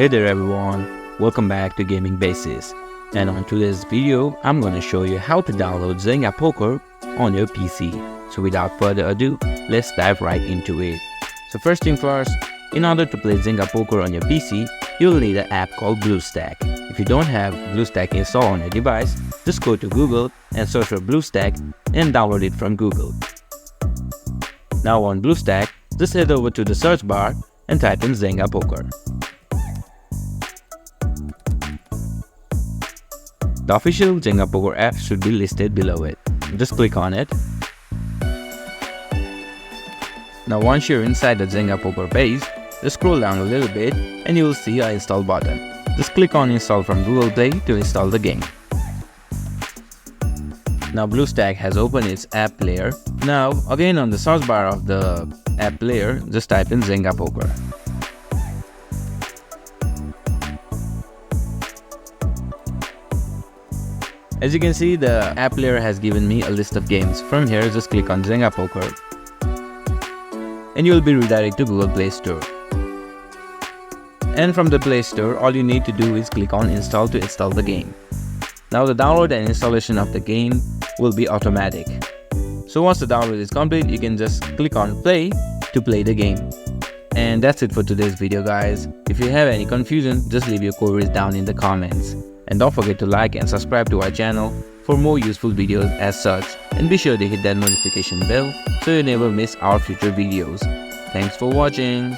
Hey there everyone, welcome back to Gaming Basics, and on today's video I'm gonna show you how to download Zynga Poker on your PC. So without further ado, let's dive right into it. So first thing first, in order to play Zynga Poker on your PC, you'll need an app called BlueStack. If you don't have BlueStack installed on your device, just go to Google and search for BlueStack and download it from Google. Now on BlueStack, just head over to the search bar and type in Zynga Poker. The official Zynga Poker app should be listed below it. Just click on it. Now once you're inside the Zynga Poker page, just scroll down a little bit and you will see an install button. Just click on install from Google Play to install the game. Now BlueStack has opened its app player. Now again on the search bar of the app player, just type in Zynga Poker. As you can see, the app player has given me a list of games. From here, just click on Zynga Poker and you will be redirected to Google Play Store. And from the Play Store, all you need to do is click on install to install the game. Now the download and installation of the game will be automatic. So once the download is complete, you can just click on play to play the game. And that's it for today's video, guys. If you have any confusion, just leave your queries down in the comments. And don't forget to like and subscribe to our channel for more useful videos as such. And be sure to hit that notification bell so you never miss our future videos. Thanks for watching.